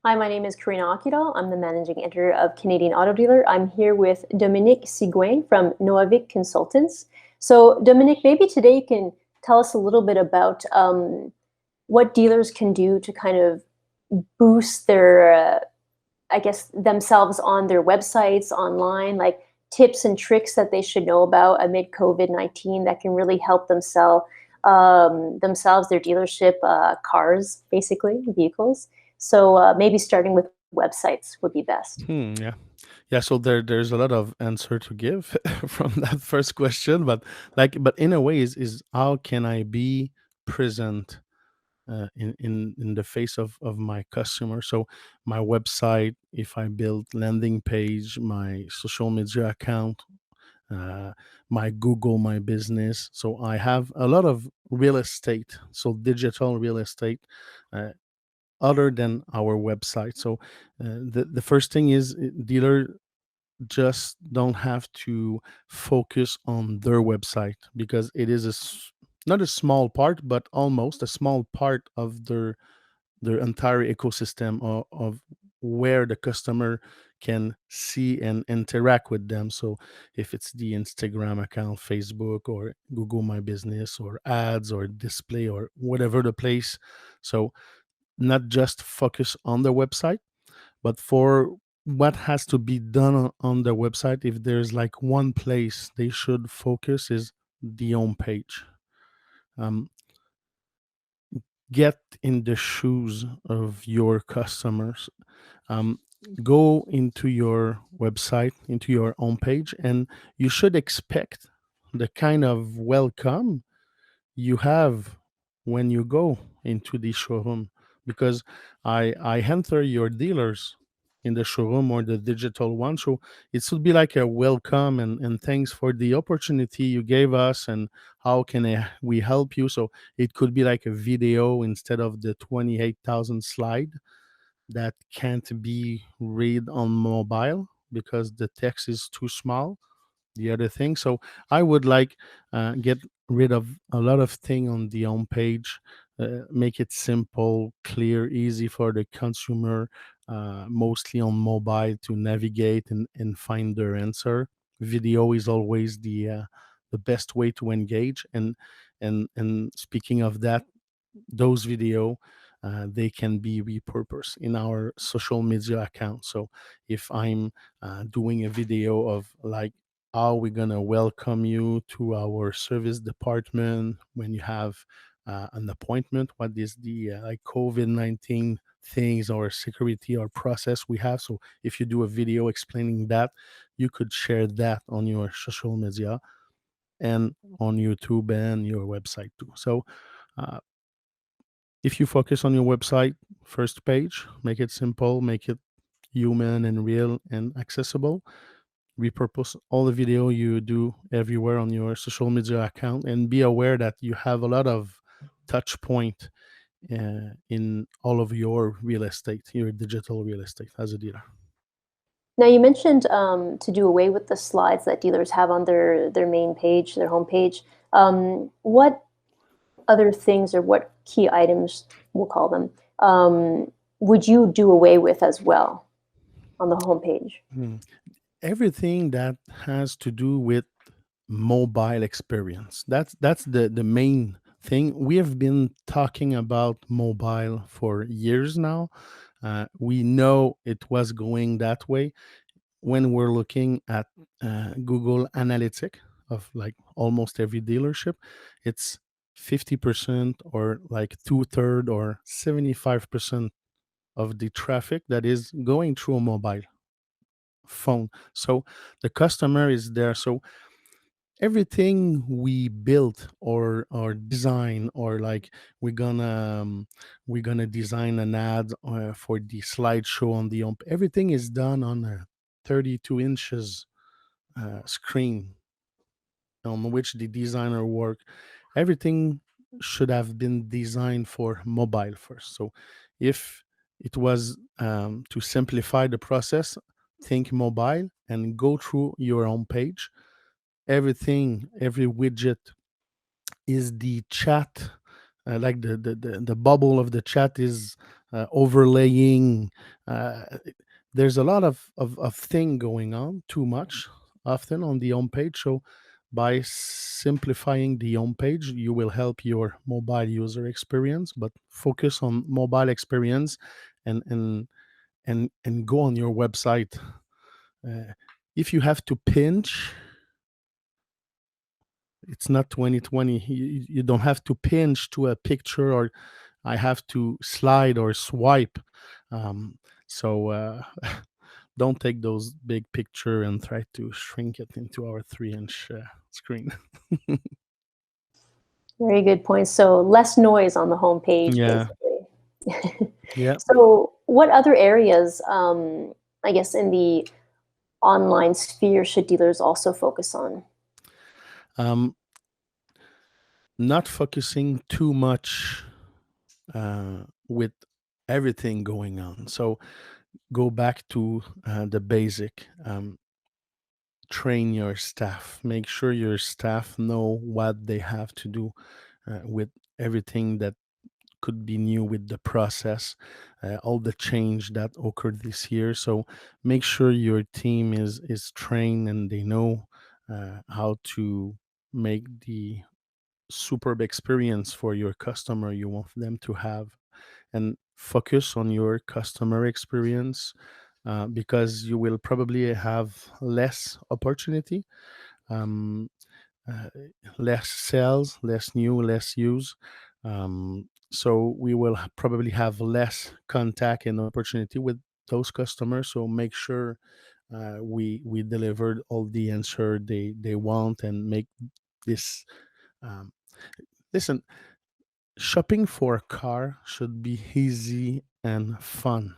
Hi, my name is Karina Akito. I'm the managing editor of Canadian Auto Dealer. I'm here with Dominic Sigouin from Noavic Consultants. So, Dominic, maybe today you can tell us a little bit about what dealers can do to kind of boost their, I guess, themselves on their websites, online, like tips and tricks that they should know about amid COVID-19 that can really help them sell themselves, their dealership, cars, basically, vehicles. So maybe starting with websites would be best. Yeah. Yeah, so there's a lot of answer to give from that first question, but but in a way is how can I be present in the face of my customer? So my website, if I build landing page, my social media account, uh, my Google, my business. So I have a lot of real estate, so digital real estate. Uh, Other than our website. So the first thing is dealer just don't have to focus on their website because it is not a small part, but almost a small part of their entire ecosystem of where the customer can see and interact with them. So if it's the Instagram account, Facebook, or Google My Business, or ads, or display, or whatever the place. So not just focus on the website, but for what has to be done on the website, if there's like one place they should focus is the home page. Um, get in the shoes of your customers. Um, go into your website, into your home page, and you should expect the kind of welcome you have when you go into the showroom, because I enter your dealers in the showroom or the digital one, so it should be like a welcome and thanks for the opportunity you gave us, and how can we help you. So it could be like a video instead of the 28,000 slide that can't be read on mobile because the text is too small, the other thing. So I would like get rid of a lot of thing on the home page, make it simple, clear, easy for the consumer, mostly on mobile to navigate and find their answer. Video is always the best way to engage. And speaking of that, those video, they can be repurposed in our social media account. So if I'm doing a video of like how we're gonna welcome you to our service department when you have an appointment, what is the like COVID-19 things or security or process we have. So if you do a video explaining that, you could share that on your social media and on YouTube and your website too. So uh, if you focus on your website first page, make it simple, make it human and real and accessible, repurpose all the video you do everywhere on your social media account, and be aware that you have a lot of touch point in all of your real estate, your digital real estate as a dealer. Now, you mentioned to do away with the slides that dealers have on their main page, their homepage. What other things or what key items, we'll call them, would you do away with as well on the homepage? Hmm. Everything that has to do with mobile experience. That's the main thing. We have been talking about mobile for years now. We know it was going that way when we're looking at Google Analytic of like almost every dealership. It's 50% or like two-third or 75% of the traffic that is going through a mobile phone. So the customer is there. So everything we built or design, or like we're gonna design an ad for the slideshow on the everything is done on a 32 inches screen on which the designer work. Everything should have been designed for mobile first. So if it was to simplify the process, think mobile and go through your own page. Everything, every widget is the chat, like the bubble of the chat is overlaying. Uh, there's a lot of thing going on too much often on the home page. So by simplifying the home page, you will help your mobile user experience, but focus on mobile experience and and go on your website. Uh, if you have to pinch, it's not 2020. You don't have to pinch to a picture, or I have to slide or swipe. Um, so don't take those big picture and try to shrink it into our 3-inch screen. Very good point. So less noise on the homepage, Yeah, basically. yeah. So what other areas, I guess, in the online sphere should dealers also focus on? Um, Not focusing too much with everything going on. So go back to the basic. Train your staff. Make sure your staff know what they have to do with everything that could be new with the process, all the change that occurred this year. So make sure your team is trained and they know how to make the superb experience for your customer you want them to have, and focus on your customer experience because you will probably have less opportunity, um, uh, less sales, less new, less use. So we will probably have less contact and opportunity with those customers. So make sure we delivered all the answer they want and make this. Um, Listen, shopping for a car should be easy and fun.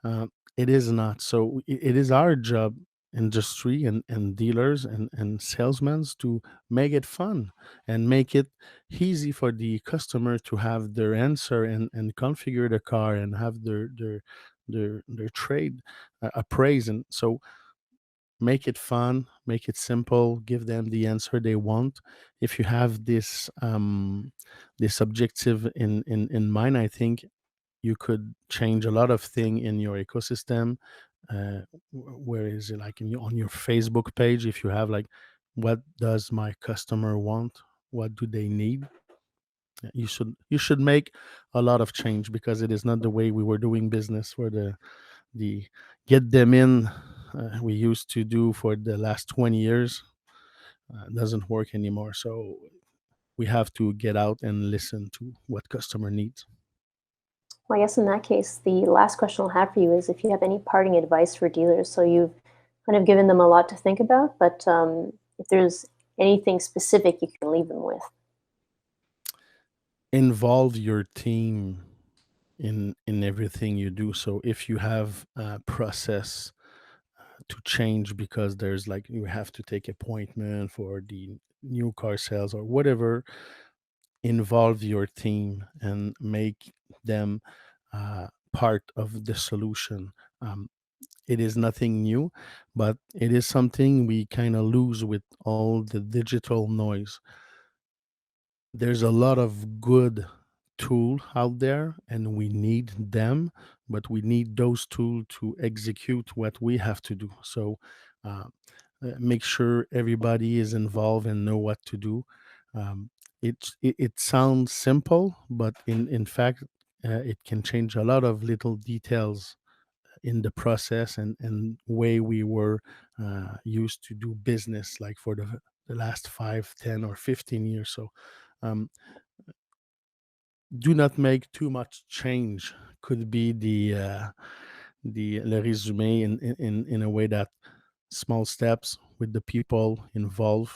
Uh, it is not. So it is our job, industry and dealers and salesmen, to make it fun and make it easy for the customer to have their answer and configure the car and have their trade appraised. And so make it fun, make it simple, give them the answer they want. If you have this objective in mind, I think you could change a lot of thing in your ecosystem. Where is it, like on your Facebook page? If you have like, what does my customer want? What do they need? You should make a lot of change, because it is not the way we were doing business, where the get them in we used to do for the last 20 years. Doesn't work anymore. So we have to get out and listen to what customer needs. Well, I guess in that case, the last question I'll have for you is if you have any parting advice for dealers. So you've kind of given them a lot to think about, but if there's anything specific you can leave them with. Involve your team in everything you do. So if you have a process to change, because there's like, you have to take appointment for the new car sales or whatever, involve your team and make them part of the solution. um, it is nothing new, but it is something we kind of lose with all the digital noise. There's a lot of good tool out there and we need them, but we need those tools to execute what we have to do. So uh, make sure everybody is involved and know what to do. Um, it sounds simple, but in fact it can change a lot of little details in the process and way we were used to do business, like for the last 5, 10, or 15 years. So um, do not make too much change, could be the le résumé, in a way that small steps with the people involved,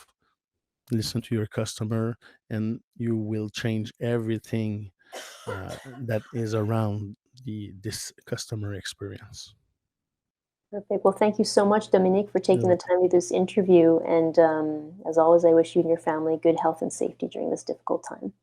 listen to your customer, and you will change everything that is around this customer experience. Perfect. Well, thank you so much, Dominique, for You're taking the welcome. time to do this interview. And as always, I wish you and your family good health and safety during this difficult time.